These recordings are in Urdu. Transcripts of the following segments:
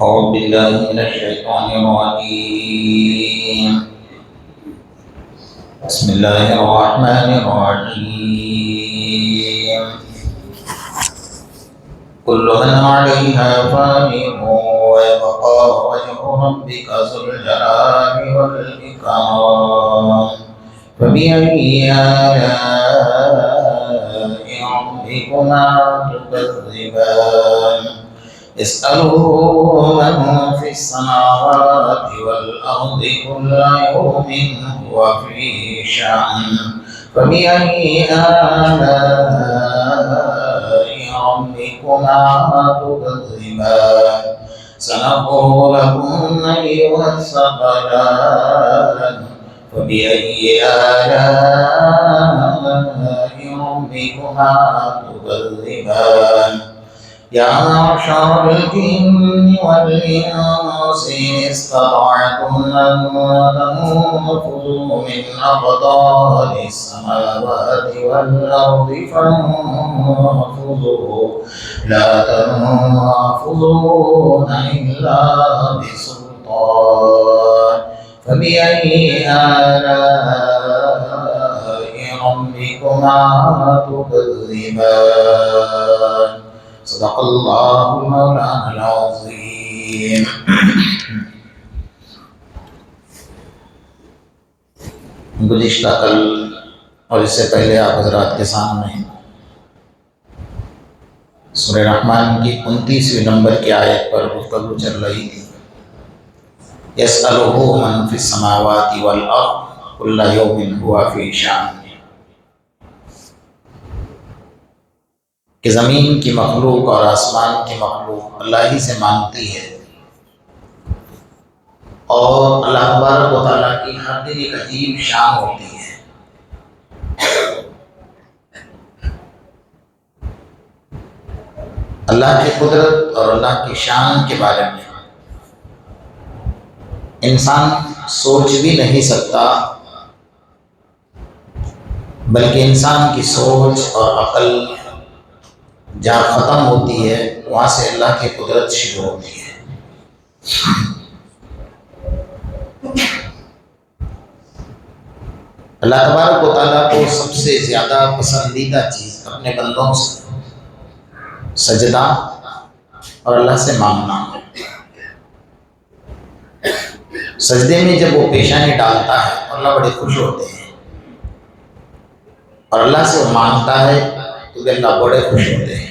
أعوذ بالله من الشيطان الرجيم. بسم الله الرحمن الرحيم. كل من عليها فان ويبقى وجه ربك ذو الجلال والإكرام. فبأي آلاء ربكما تكذبان؟ اسأله من في السماوات والأرض كل يوم هو في شأن. فبأي آلاء ربكما تكذبان؟ سنقول لكم أيها الثقلان. فبأي آلاء ربكما تكذبان؟ يا معشر الجن والإنس إن استطعتم أن تنفذوا من أقطار السماوات والأرض فانفذوا لا تنفذون إلا بسلطان. فبأي آلاء ربكما تكذبان؟ صدق اللہ مولانا العظیم. گزشتہ کل اور اس سے پہلے آپ حضرات کے سامنے سورہ رحمان کی 29ویں نمبر کی آیت پر گفتگو چل رہی تھی. یسألہ من فی السماوات والارض کل یوم هو فی شأن، کہ زمین کی مخلوق اور آسمان کی مخلوق اللہ ہی سے مانگتی ہے، اور اللہ تبارک و تعالیٰ کی ہر دن ایک عجیب شان ہوتی ہے. اللہ کی قدرت اور اللہ کی شان کے بارے میں انسان سوچ بھی نہیں سکتا، بلکہ انسان کی سوچ اور عقل جہاں ختم ہوتی ہے وہاں سے اللہ کی قدرت شروع ہوتی ہے. اللہ تبارک و تعالیٰ کو سب سے زیادہ پسندیدہ چیز اپنے بندوں سے سجدہ اور اللہ سے مانگنا. سجدے میں جب وہ پیشانی ڈالتا ہے تو اللہ بڑے خوش ہوتے ہیں، اور اللہ سے وہ مانگتا ہے تو اللہ بڑے خوش ہوتے ہیں.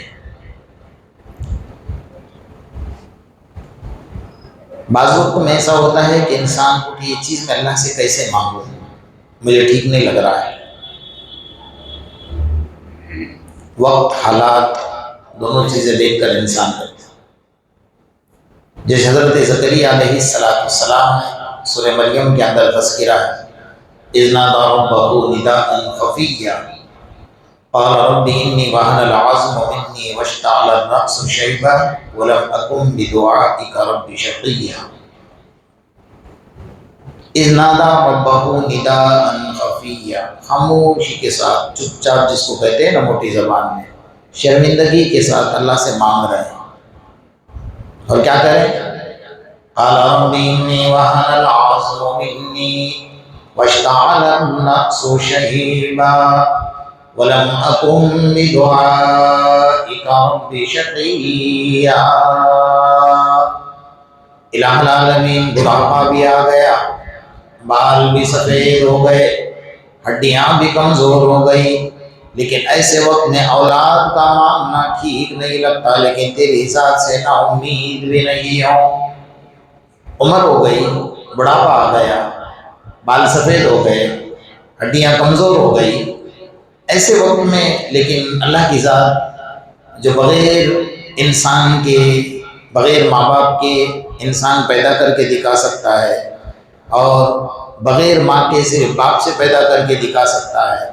بعض وقت میں ایسا ہوتا ہے کہ انسان کو یہ چیز میں اللہ سے کیسے مانگوں، مجھے ٹھیک نہیں لگ رہا ہے. وقت، حالات دونوں چیزیں دیکھ کر انسان کرتا ہے. جیسے حضرت زکریا علیہ السلام سورہ مریم کے اندر تذکرہ ہے، اذ نادى ربه نداء خفيا قال رب إني وهن العظم مني واشتعل الرأس شيبا ولم أكن بدعائك رب شقيا. اذ نادى ربه نداء خفيا، خاموشی کے ساتھ، چپ چاپ جس کو کہتے ہیں نا موٹی زبان میں، شرمندگی کے ساتھ اللہ سے مانگ رہے ہیں. اور کیا کریں؟ قال رب إني وهن العظم مني واشتعل الرأس شيبا وَلَمْ أَكُنْ بِدُعَائِكَ رَبِّ شَقِيًّا. الہ العالمین بڑھاپا بھی آ گیا، بال بھی سفید ہو گئے، ہڈیاں بھی کمزور ہو گئی، لیکن ایسے وقت میں اولاد کا مانگنا ٹھیک نہیں لگتا، لیکن تیری ذات سے نا امید بھی نہیں ہوں. عمر ہو گئی، بڑھاپا آ گیا، بال سفید ہو گئے، ہڈیاں کمزور ہو گئی، ایسے وقت میں لیکن اللہ کی ذات جو بغیر انسان کے، بغیر ماں باپ کے انسان پیدا کر کے دکھا سکتا ہے، اور بغیر ماں کے صرف باپ سے پیدا کر کے دکھا سکتا ہے،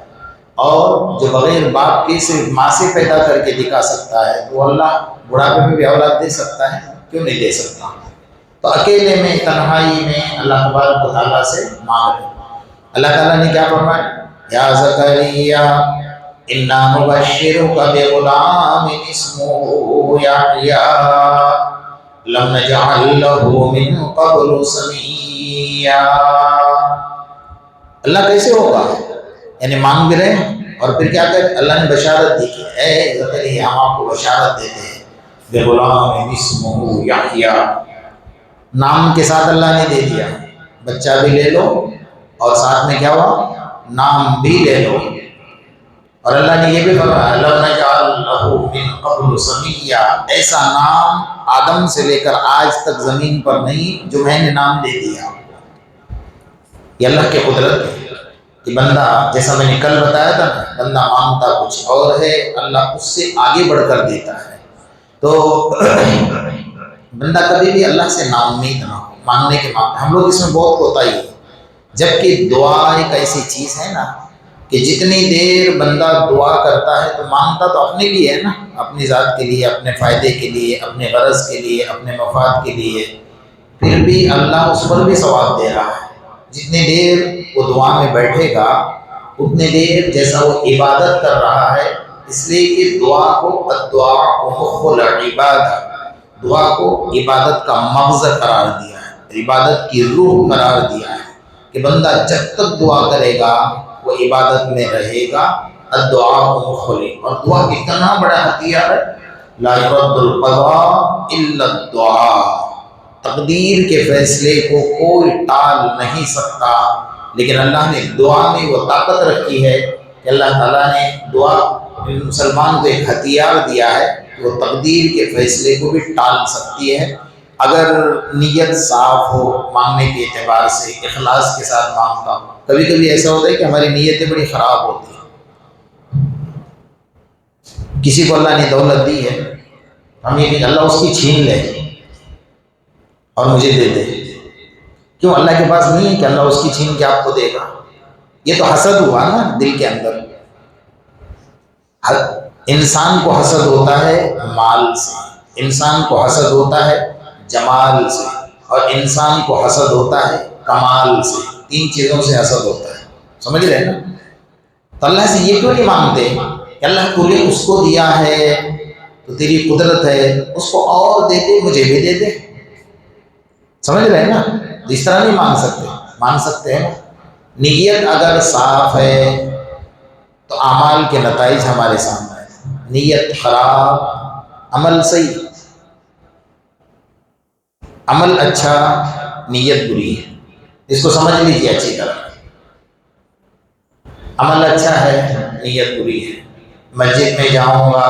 اور جو بغیر باپ کے صرف ماں سے پیدا کر کے دکھا سکتا ہے، تو اللہ بڑھاپے میں بھی اولاد دے سکتا ہے، کیوں نہیں دے سکتا؟ تو اکیلے میں، تنہائی میں اللہ تبارک و تعالیٰ سے مانگ رہے. اللہ تعالیٰ نے کیا فرمایا؟ یا زکریا انا نبشرک بغلام اسمہ یحییٰ لم نجعل له من قبل سميا. اللہ کیسے ہوگا؟ یعنی مانگ بھی رہے ہیں اور پھر کیا کہ اللہ نے بشارت دی کہ اے زکریا ہم آپ کو بشارت دیتے ہیں بغلام اسمہ یحییٰ. نام کے ساتھ اللہ نے دے دیا، بچہ بھی لے لو اور ساتھ میں کیا ہوا، نام بھی لے لو. اور اللہ نے یہ بھی فرمایا لَمْ نَجْعَلْ لَهُ مِنْ قَبْلُ سَمِيًّا، ایسا نام آدم سے لے کر آج تک زمین پر نہیں جو میں نے نام دے دیا. یہ اللہ کی قدرت ہے کہ بندہ، جیسا میں نے کل بتایا تھا نا، بندہ مانگتا کچھ اور ہے، اللہ اس سے آگے بڑھ کر دیتا ہے. تو بندہ کبھی بھی اللہ سے نا امید نہ ہو مانگنے کے مانگنے. ہم لوگ اس میں بہت کوتاہی ہے، جبکہ دعا ایک ایسی چیز ہے نا کہ جتنی دیر بندہ دعا کرتا ہے تو مانگتا تو اپنے لیے ہے نا، اپنی ذات کے لیے، اپنے فائدے کے لیے، اپنے غرض کے لیے، اپنے مفاد کے لیے، پھر بھی اللہ اس پر بھی ثواب دے رہا ہے. جتنی دیر وہ دعا میں بیٹھے گا اتنی دیر جیسا وہ عبادت کر رہا ہے، اس لیے کہ دعا کو الدعاء مخ العبادہ، دعا کو عبادت کا مغز قرار دیا ہے، عبادت کی روح قرار دیا ہے کہ بندہ جب تک دعا کرے گا وہ عبادت میں رہے گا. الدعاء مخلی، اور دعا اتنا بڑا ہتھیار ہے، لا يرد القضاء الا الدعاء، تقدیر کے فیصلے کو کوئی ٹال نہیں سکتا. لیکن اللہ نے دعا میں وہ طاقت رکھی ہے کہ اللہ تعالیٰ نے دعا مسلمان کو ایک ہتھیار دیا ہے کہ وہ تقدیر کے فیصلے کو بھی ٹال سکتی ہے اگر نیت صاف ہو. مانگنے کے اعتبار سے اخلاص کے ساتھ مانگتا ہوں. کبھی کبھی ایسا ہوتا ہے کہ ہماری نیتیں بڑی خراب ہوتی ہیں. کسی کو اللہ نے دولت دی ہے، ہم یہ کہ اللہ اس کی چھین لے اور مجھے دے دے. کیوں؟ اللہ کے پاس نہیں ہے کہ اللہ اس کی چھین کے آپ کو دے گا. یہ تو حسد ہوا نا دل کے اندر. انسان کو حسد ہوتا ہے مال سے، انسان کو حسد ہوتا ہے جمال سے، اور انسان کو حسد ہوتا ہے کمال سے. 3 چیزوں سے حسد ہوتا ہے. سمجھ رہے ہیں نا؟ تو اللہ سے یہ کیوں نہیں مانگتے کہ اللہ تو نے اس کو دیا ہے تو تیری قدرت ہے، اس کو اور دے دے، مجھے بھی دے دے. سمجھ رہے ہیں نا؟ اس طرح نہیں مانگ سکتے. مانگ سکتے ہیں نیت اگر صاف ہے تو اعمال کے نتائج ہمارے سامنے ہیں. نیت خراب، عمل صحیح. عمل اچھا، نیت بری ہے. اس کو سمجھ لیجیے اچھی طرح. عمل اچھا ہے، نیت بری ہے. مسجد میں جاؤں گا،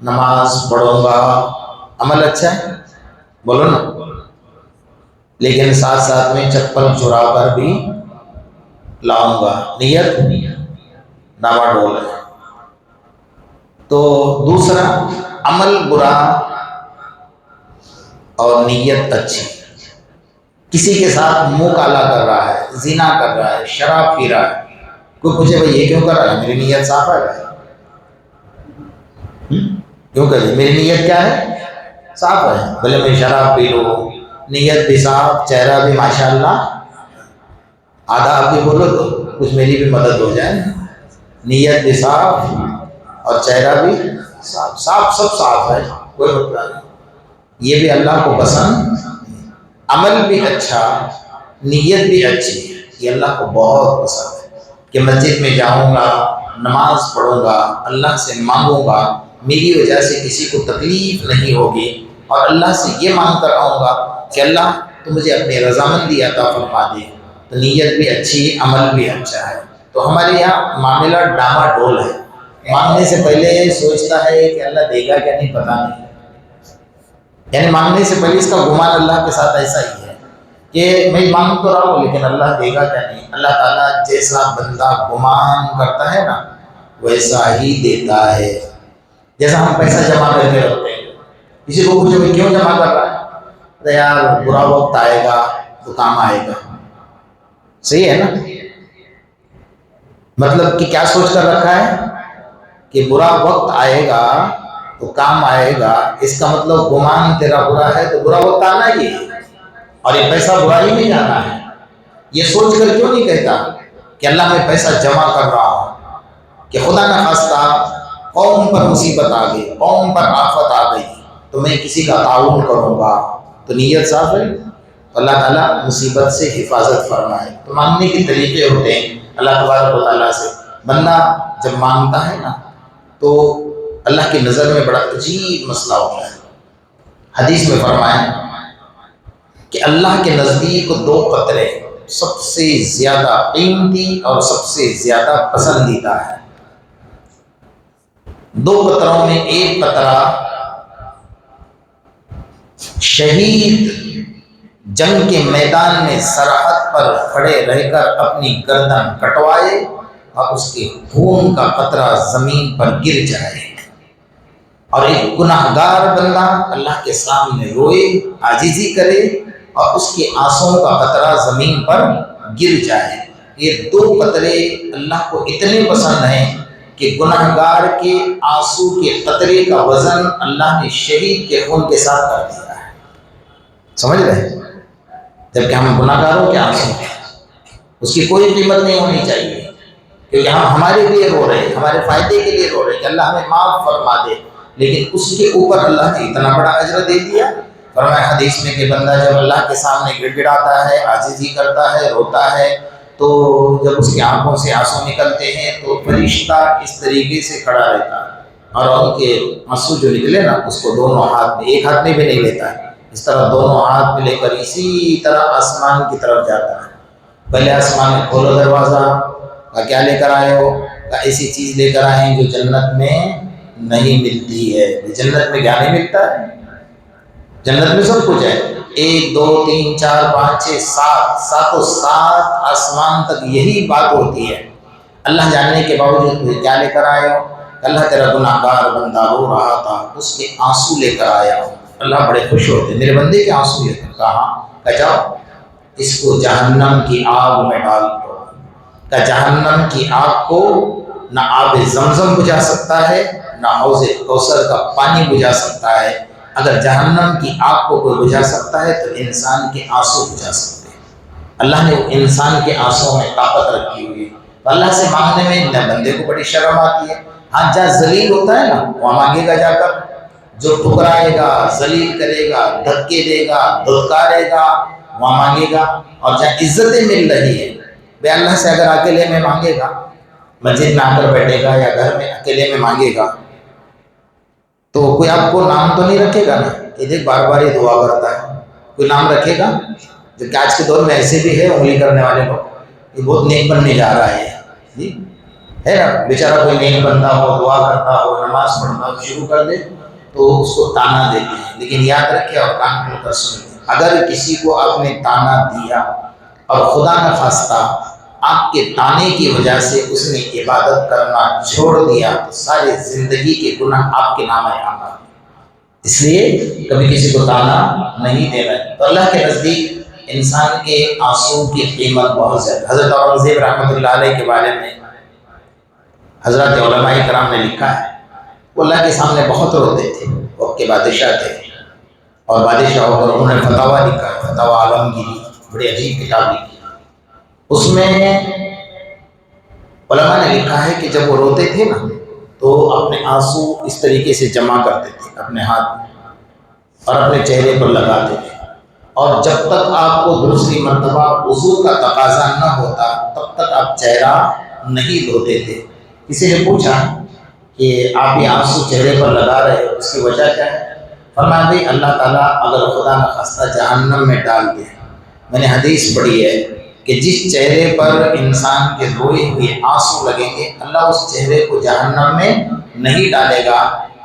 نماز پڑھوں گا، عمل اچھا ہے، بولو نا. لیکن ساتھ ساتھ میں چپل چرا کر بھی لاؤں گا، نیت ڈاوا ڈول ہے. تو دوسرا، عمل برا اور نیت اچھی. کسی کے ساتھ منہ کالا کر رہا ہے، زنا کر رہا ہے، شراب پی رہا ہے، کوئی پوچھے بھائی یہ کیوں کر رہا ہے؟ میری نیت صاف ہے. کیوں کہ میری نیت کیا ہے؟ صاف ہے. بھلے میں شراب پی لوں، نیت بھی صاف، چہرہ بھی ماشاءاللہ، آدھا آپ بھی بولو تو کچھ میری بھی مدد ہو جائے. نیت بھی صاف اور چہرہ بھی صاف. صاف سب صاف ہے، کوئی مسئلہ نہیں. یہ بھی اللہ کو پسند. عمل بھی اچھا، نیت بھی اچھی، یہ اللہ کو بہت پسند ہے کہ مسجد میں جاؤں گا، نماز پڑھوں گا، اللہ سے مانگوں گا، میری وجہ سے کسی کو تکلیف نہیں ہوگی، اور اللہ سے یہ مانگ کر آؤں گا کہ اللہ تو مجھے اپنی رضامندی عطا فرما دے. تو نیت بھی اچھی، عمل بھی اچھا ہے. تو ہمارے یہاں معاملہ ڈاما ڈول ہے. مانگنے سے پہلے سوچتا ہے کہ اللہ دے گا کیا نہیں پتہ نہیں. یعنی مانگنے سے پہلے اس کا گمان اللہ کے ساتھ ایسا ہی ہے کہ میں مانگ تو رہا ہوں لیکن اللہ دے گا کیا نہیں. اللہ تعالیٰ جیسا بندہ گمان کرتا ہے نا ویسا ہی دیتا ہے. جیسا ہم پیسہ جمع کر کے رکھتے ہیں، کسی کو پوچھو کہ کیوں جمع کر رہا ہے؟ تو یار برا وقت آئے گا تو کام آئے گا. صحیح ہے نا؟ مطلب کہ کیا سوچ کر رکھا ہے کہ برا وقت آئے گا تو کام آئے گا. اس کا مطلب گمان تیرا برا ہے تو برا وقت آنا ہی ہے، اور یہ پیسہ برا ہی نہیں جانا ہے. یہ سوچ کر کیوں نہیں کہتا کہ اللہ میں پیسہ جمع کر رہا ہوں کہ خدا نہ خواستہ قوم پر مصیبت آ گئی، قوم پر آفت آ گئی تو تو میں کسی کا تعاون کروں گا، تو نیت صاف ہے، تو اللہ تعالیٰ مصیبت سے حفاظت فرمائے۔ تو مانگنے کے طریقے ہوتے ہیں اللہ تبارک و تعالیٰ سے۔ بندہ جب مانگتا ہے نا تو اللہ کی نظر میں بڑا عجیب مسئلہ ہوتا ہے۔ حدیث میں فرمایا کہ اللہ کے نزدیک دو قطرے سب سے زیادہ قیمتی اور سب سے زیادہ پسندیدہ ہے۔ دو قطروں میں ایک قطرہ شہید جنگ کے میدان میں سرحد پر کھڑے رہ کر اپنی گردن کٹوائے اور اس کے خون کا قطرہ زمین پر گر جائے، اور ایک گناہگار بندہ اللہ کے سامنے روئے، عاجزی کرے اور اس کے آنسوؤں کا قطرہ زمین پر گر جائے۔ یہ دو قطرے اللہ کو اتنے پسند ہیں کہ گناہگار کے آنسو کے قطرے کا وزن اللہ نے شہید کے خون کے ساتھ کر دیا ہے۔ سمجھ رہے ہیں؟ جبکہ ہم گناہگاروں کے آنسو ہیں، اس کی کوئی قیمت نہیں ہونی چاہیے، کیونکہ ہم ہمارے لیے رو رہے ہیں، ہمارے فائدے کے لیے رو رہے ہیں کہ اللہ ہمیں معاف فرما دے، لیکن اس کے اوپر اللہ نے اتنا بڑا اجر دے دیا۔ فرمایا حدیث میں کہ بندہ جب اللہ کے سامنے گڑ گڑاتا ہے، عاجزی کرتا ہے، روتا ہے، تو جب اس کی آنکھوں سے آنسو نکلتے ہیں تو فرشتہ اس طریقے سے کھڑا رہتا ہے، اور ان کے آنسو جو نکلے نا اس کو دونوں ہاتھ میں، ایک ہاتھ میں بھی نہیں لیتا ہے، اس طرح دونوں ہاتھ میں لے کر اسی طرح آسمان کی طرف جاتا ہے۔ پہلے آسمان میں کھولو دروازہ، کیا لے کر آئے ہو؟ ایسی چیز لے کر آئے ہیں جو جنت میں نہیں ملتی ہے۔ جنت میں کیا نہیں ملتا ہے؟ جنت میں سب کچھ ہے، 1 2 3 4 5 6 7 ساتوں سات آسمان تک یہی بات ہوتی ہے۔ اللہ جاننے کے باوجود تجھے کیا لے کر آئے ہو؟ اللہ تیرا گناہگار بندہ رو رہا تھا، اس کے آنسو لے کر آیا ہوں۔ اللہ بڑے خوش ہوتے، میرے بندے کے آنسو لے کر، کہا جاؤ اس کو جہنم کی آگ میں ڈال دو۔ کہ جہنم کی آگ کو نہ آب زمزم بجھا سکتا ہے، نہ حوض کوثر کا پانی بجھا سکتا ہے۔ اگر جہنم کی آگ کو کوئی بجھا سکتا ہے تو انسان کے آنسو بجھا سکتے ہیں۔ اللہ نے انسان کے آنسوں میں طاقت رکھی ہوئی ہے، تو اللہ سے مانگنے میں نہ بندے کو بڑی شرم آتی ہے۔ ہاں جہاں ذلیل ہوتا ہے نا وہاں مانگے گا جا کر، جو ٹھکرائے گا، ذلیل کرے گا، دھکے دے گا، دھتکارے گا، وہاں مانگے گا۔ اور جہاں عزتیں مل رہی ہے، بے اللہ سے اگر اکیلے میں مانگے گا، مسجد میں آ کر بیٹھے گا یا گھر میں اکیلے میں مانگے گا، تو کوئی آپ کو نام تو نہیں رکھے گا نا کہ دیکھ بار بار یہ دعا کرتا ہے، کوئی نام رکھے گا؟ جبکہ آج کے دور میں ایسے بھی ہے انگلی کرنے والے لوگ، یہ بہت نیک بننے جا رہا ہے جی، ہے نا؟ بیچارہ کوئی نیک بندہ ہو، دعا کرتا ہو، نماز پڑھتا ہو، شروع کر دے تو اس کو تانا دیتے ہیں۔ لیکن یاد رکھے اور کان کھول کر سنیں، اگر کسی کو آپ نے تانا دیا اور خدا نخواستہ آپ کے تانے کی وجہ سے اس نے عبادت کرنا چھوڑ دیا تو سارے زندگی کے گناہ آپ کے نام آئے۔ اس لیے کبھی کسی کو تانا نہیں دینا۔ تو اللہ کے نزدیک انسان کے آنسو کی قیمت بہت زیادہ۔ حضرت اورنگزیب رحمۃ اللہ علیہ کے بارے میں حضرت علماء کرام نے لکھا ہے، وہ اللہ کے سامنے بہت روتے تھے، وقت کے بادشاہ تھے، اور بادشاہ ہو کر انہوں نے فتاویٰ لکھا، فتاویٰ عالمگیری، بڑی عجیب کتاب لکھی۔ اس میں علماء نے لکھا ہے کہ جب وہ روتے تھے نا تو اپنے آنسو اس طریقے سے جمع کرتے تھے اپنے ہاتھ میں اور اپنے چہرے پر لگاتے تھے، اور جب تک آپ کو دوسری مرتبہ وضو کا تقاضا نہ ہوتا تب تک آپ چہرہ نہیں دھوتے تھے۔ کسی نے پوچھا کہ آپ یہ آنسو چہرے پر لگا رہے ہو، اس کی وجہ کیا ہے؟ فرمایا بھائی اللہ تعالیٰ اگر خدا نخواستہ جہنم میں ڈال دے، میں نے حدیث پڑھی ہے کہ جس چہرے پر انسان کے روئے ہوئے آنسو لگیں گے اللہ اس چہرے کو جہنم میں نہیں ڈالے گا،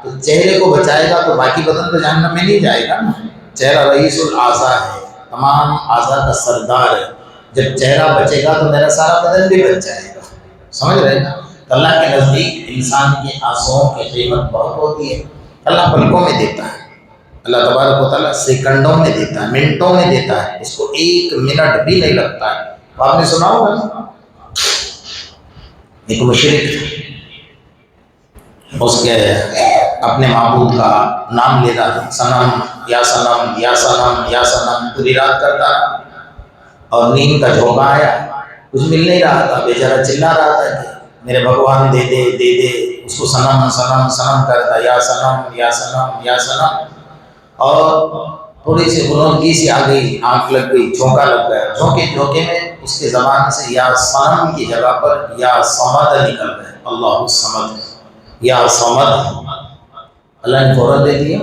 تو چہرے کو بچائے گا تو باقی بدن تو جہنم میں نہیں جائے گا نا۔ چہرہ رئیس الاعضاء ہے، تمام اعضاء کا سردار ہے، جب چہرہ بچے گا تو میرا سارا بدن بھی بچ جائے گا۔ سمجھ رہے نا؟ اللہ کے نزدیک انسان کے آنسوؤں کی قیمت بہت ہوتی ہے۔ اللہ پلکوں میں دیتا ہے، اللہ تبارک و تعالیٰ سیکنڈوں میں دیتا ہے، منٹوں میں دیتا ہے، اس کو 1 منٹ بھی نہیں لگتا ہے۔ آپ نے سنا ہوگا نا، ایک مشرک اس کے اپنے معبود کا نام لیتا تھا، صنم یا صنم یا صنم یا صنم، پوری رات کرتا رہا، اور نیند کا جھونکا آیا، کچھ مل نہیں رہا تھا، بیچارہ چلا رہا تھا کہ میرے بھگوان دے دے دے دے، اس کو صنم صنم صنم کرتا، یا صنم یا صنم یا صنم۔ اور تھوڑی سی غنودگی سی آ گئی، آنکھ لگ گئی، جھونکا لگ گیا، جھونکے میں اس کے زبان سے یا صنم کی جگہ پر یا صمد نکل گئے، اللہ الصمد، یا صمد، اللہ نے فوراً دے دیا۔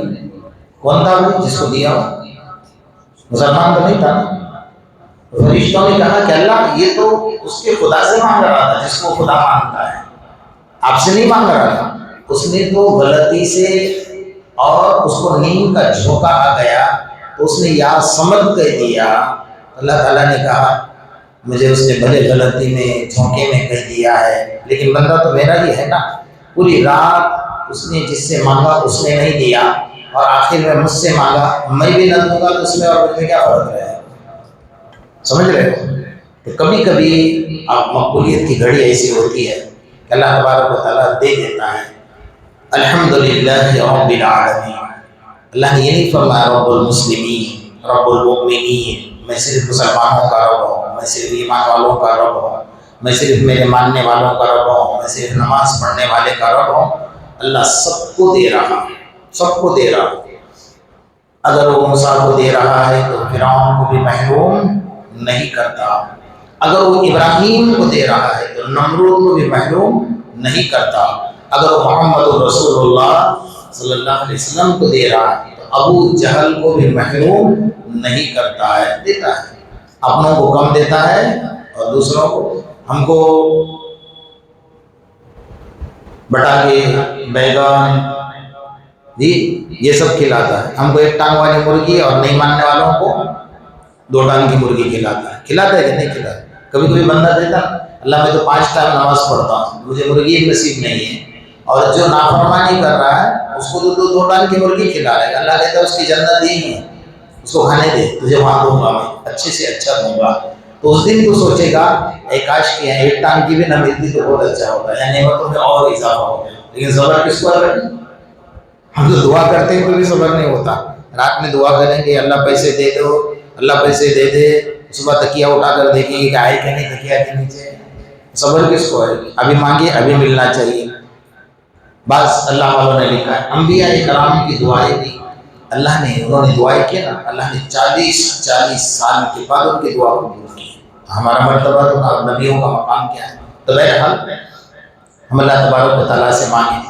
کون تھا وہ جس کو دیا؟ مسلمان تو نہیں تھا نا۔ فرشتوں نے کہا کہ اللہ یہ تو اس کے خدا سے مانگ رہا تھا جس کو خدا مانگتا ہے، آپ سے نہیں مانگ رہا تھا، اس نے تو غلطی سے اور اس کو نیند کا جھونکا آ گیا تو اس نے یا صمد کہہ دیا۔ اللہ تعالیٰ نے کہا مجھے اس نے بھلے غلطی میں جھونکے میں کہہ دیا ہے لیکن بندہ تو میرا ہی ہے نا، پوری رات اس نے جس سے مانگا اس نے نہیں دیا اور آخر میں مجھ سے مانگا، میں بھی نہ دوں گا تو اس میں اور مجھ میں کیا فرق رہے؟ سمجھ رہے ہو؟ تو کبھی کبھی آپ مقبولیت کی گھڑی ایسی ہوتی ہے کہ اللہ تبارک و تعالیٰ دے دیتا ہے۔ الحمدللہ رب العالمین، اللہ نے یہ نہیں فرمایا رب المسلمین رب المؤمنین، میں صرف مسلمانوں کا رب ہوں، میں صرف ایمان والوں کا رب ہوں، میں صرف میرے ماننے والوں کا رب ہوں، میں صرف نماز پڑھنے والے کا رب ہوں۔ اللہ سب کو دے رہا، سب کو دے رہا۔ اگر وہ موسیٰ کو دے رہا ہے تو فرعون کو بھی محروم نہیں کرتا، اگر وہ ابراہیم کو دے رہا ہے تو نمرود کو بھی محروم نہیں کرتا، اگر وہ محمد رسول اللہ صلی اللہ علیہ وسلم کو دے رہا ہے تو ابو جہل کو بھی محروم نہیں کرتا ہے، دیتا ہے۔ اپنوں کو کم دیتا ہے اور دوسروں کو، ہم کو بٹا کے بیگن جی یہ سب کھلاتا ہے، ہم کو ایک ٹانگ والی مرغی اور نہیں ماننے والوں کو 2 ٹانگ کی مرغی کھلاتا ہے کہ نہیں کھلاتا؟ کبھی کبھی بندہ دیتا اللہ میں تو 5 ٹائم نماز پڑھتا ہوں، مجھے مرغی نصیب نہیں ہے، اور جو نافرمانی کر رہا ہے اس کو تو 2 ٹانگ کی مرغی کھلا رہے گا، اللہ کہتا ہے اس کی جنت دی ہے، اس کو کھانے دے، تجھے وہاں دوں گا، میں اچھے سے اچھا دوں گا۔ تو اس دن تو سوچے گا اے کاش کی 1 ٹانگ کی بھی نہ ملتی تو بہت اچھا ہوتا ہے، نعمتوں میں اور اضافہ ہو گیا۔ لیکن صبر کس کو ہے؟ ہم تو دعا کرتے ہیں تو بھی صبر نہیں ہوتا، رات میں دعا کریں گے اللہ پیسے دے دو، اللہ پیسے دے دے، صبح تکیہ اٹھا کر دیکھیں گے کہ آئے کہ نہیں تکیہ کے نیچے۔ صبر کس کو ہے؟ ابھی مانگے ابھی ملنا چاہیے۔ بعض اللہ والوں نے لکھا ہے انبیاء کرام کی دعائیں بھی اللہ نے، انہوں نے دعائیں کی نا، اللہ نے 40 سال کے بعد ان کی دعا قبول کی۔ ہمارا مرتبہ تو نبیوں کا مقام کیا ہے؟ تو بہرحال ہم اللہ تبارک و تعالیٰ سے مانگیں،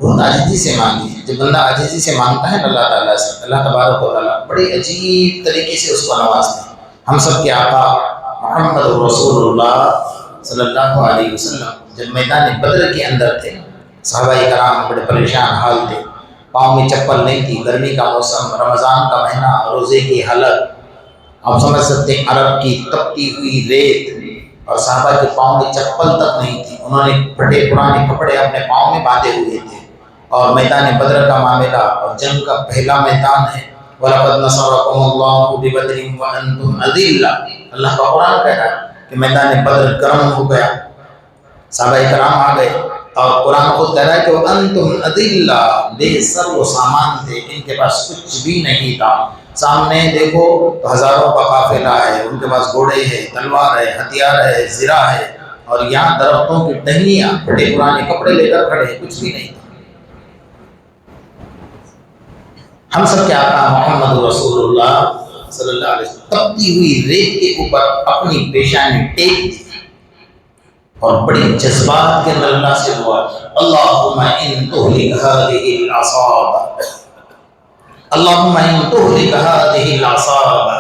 بہت عاجزی سے مانگیں۔ جب بندہ عاجزی سے مانگتا ہے اللہ تعالیٰ سے، اللہ تبارک و تعالیٰ بڑے عجیب طریقے سے اس کو نوازتے ہیں۔ ہم سب کے آقا محمد رسول اللہ صلی اللہ علیہ وسلم جب میدان بدر کے اندر تھے، صحابہ کرام بڑے پریشان حال تھے، پاؤں میں چپل نہیں تھی، گرمی کا موسم، رمضان کا مہینہ، روزے کی حالت، آپ سمجھ سکتے ہیں عرب کی تپتی ہوئی ریت، اور صحابہ کے پاؤں میں چپل تک نہیں تھی، انہوں نے پھٹے پرانے کپڑے اپنے پاؤں میں باندھے ہوئے تھے، اور میدان بدر کا معاملہ اور جنگ کا پہلا میدان ہے۔ وَلَقَدْ نَصَرَكُمُ اللَّهُ بِبَدْرٍ وَأَنْتُمْ أَذِلَّةٌ، اللہ کا قرآن کہہ رہا ہے کہ میدان بدر گرم ہو گیا، صحابہ کرام آ گئے، اور قرآن خود کہہ رہا ہے کہ وَأَنْتُمْ أَذِلَّةٌ، بے سر و سامان تھے، ان کے پاس کچھ بھی نہیں تھا۔ سامنے دیکھو تو ہزاروں کا قافلہ ہے، ان کے پاس گھوڑے ہے، تلوار ہے، ہتھیار ہے، زرہ ہے، اور یہاں درختوں کی ٹہنیاں، پھٹے پرانے کپڑے لے کر کھڑے، کچھ بھی نہیں تھا۔ ہم سب کے آقا محمد رسول اللہ صلی اللہ علیہ وسلم تپتی ہوئی ریت کے اوپر اپنی پیشانی ٹیک دی اور بڑی جذبات کے اندر اللہ سے دعا، اللہم ان تہلک ہذہ العصابہ، اللہم ان تہلک ہذہ العصابہ،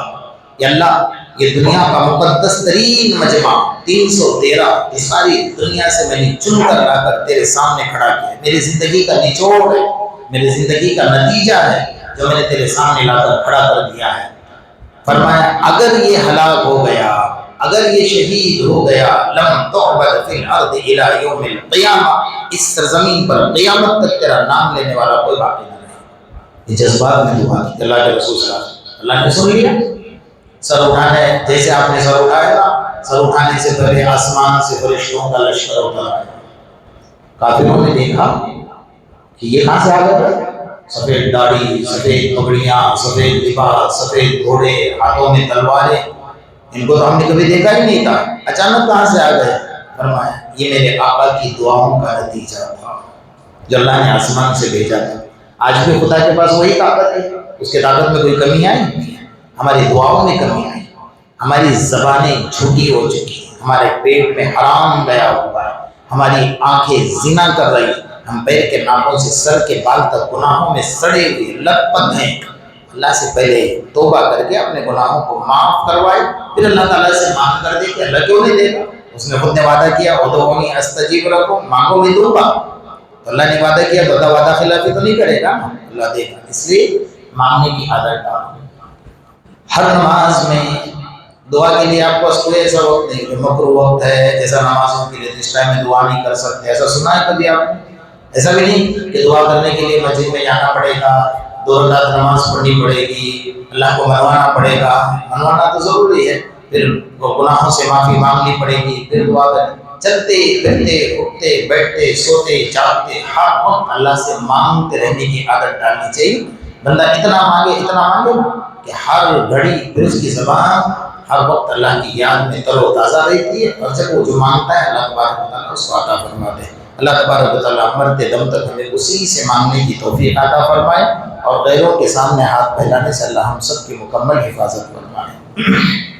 یا اللہ یہ دنیا کا مقدس ترین مجمع 313 اس ساری دنیا سے میں نے چن کر لا کر تیرے سامنے کھڑا کیا، میری زندگی کا نچوڑ ہے، میری زندگی کا نتیجہ ہے جو میں نے تیرے سامنے لا کر کھڑا کر دیا ہے۔ فرمایا اگر یہ ہلاک ہو گیا، اگر یہ شہید ہو گیا، لم تعبد فی الارض الی یوم القیامہ، اس سرزمین پر قیامت تک تیرا نام لینے والا کوئی باقی نہ رہے۔ یہ جذبات میں دعا کی اللہ کے رسول صلی اللہ علیہ وسلم، اللہ نے سن لیا۔ سر اٹھانے، جیسے آپ نے سر اٹھایا نا، سر اٹھانے سے پہلے آسمان سے فرشتوں کا لشکر اٹھا ہے۔ کافروں نے دیکھا کہ یہ کہاں سے آ گئے؟ سفید داڑھی، سفید پگڑیاں، سفید لباس، سفید گھوڑے، ہاتھوں میں تلواریں، ان کو تو ہم نے کبھی دیکھا ہی نہیں تھا، اچانک کہاں سے آ گئے؟ فرمایا یہ میرے آقا کی دعاؤں کا نتیجہ تھا جو اللہ نے آسمان سے بھیجا تھا۔ آج بھی خدا کے پاس وہی طاقت ہے، اس کے طاقت میں کوئی کمی آئی نہیں ہے۔ ہماری دعاؤں میں کمی آئی، ہماری زبانیں جھوٹی ہو چکی ہیں، ہمارے پیٹ میں حرام گیا ہوا ہے، ہماری آنکھیں زنا کر رہی ہیں، ہم پیر کے ناخن سے سر کے بال تک گناہوں میں سڑے ہوئے لت پت ہیں۔ اللہ سے پہلے توبہ کر کے اپنے گناہوں کو معاف کروائے، پھر اللہ تعالیٰ سے مانگ کر دے کہ اللہ کیوں نہیں دے گا؟ اس نے خود نے وعدہ کیا ادعونی استجیب لکم، مانگو میں دوں گا۔ تو اللہ نے وعدہ کیا تو اللہ وعدہ خلافی تو نہیں کرے گا نا، اللہ دے گا۔ اس لیے مانگنے کی عادت ڈالو۔ ہر نماز میں دعا کے لیے آپ کو کوئی ایسا وقت نہیں کہ مکروہ وقت ہے جیسا نمازوں کے لیے اس ٹائم میں دعا نہیں کر سکتے، ایسا سنا ہے کبھی آپ نے؟ ایسا بھی نہیں کہ دعا کرنے کے لیے مسجد میں جانا پڑے گا، 2 رکعت نماز پڑھنی پڑے گی، اللہ کو منوانا پڑے گا۔ منوانا تو ضروری ہے، پھر گناہوں سے معافی مانگنی پڑے گی، پھر دعا کریں۔ چلتے پھرتے اٹھتے بیٹھتے سوتے جاگتے ہر وقت اللہ سے مانگتے رہنے کی عادت ڈالنی چاہیے۔ بندہ اتنا مانگے کہ ہر گھڑی پھر اس کی زبان ہر وقت اللہ کی یاد میں تر و تازہ رہتی ہے، اور جب وہ جو مانگتا ہے اللہ تبارک و تعالیٰ اس کو عطا فرماتے ہیں۔ اللہ تبارک و تعالیٰ مرتے دم تک ہمیں اسی سے مانگنے کی توفیق عطا فرمائے، اور غیروں کے سامنے ہاتھ پھیلانے سے اللہ ہم سب کی مکمل حفاظت فرمائے۔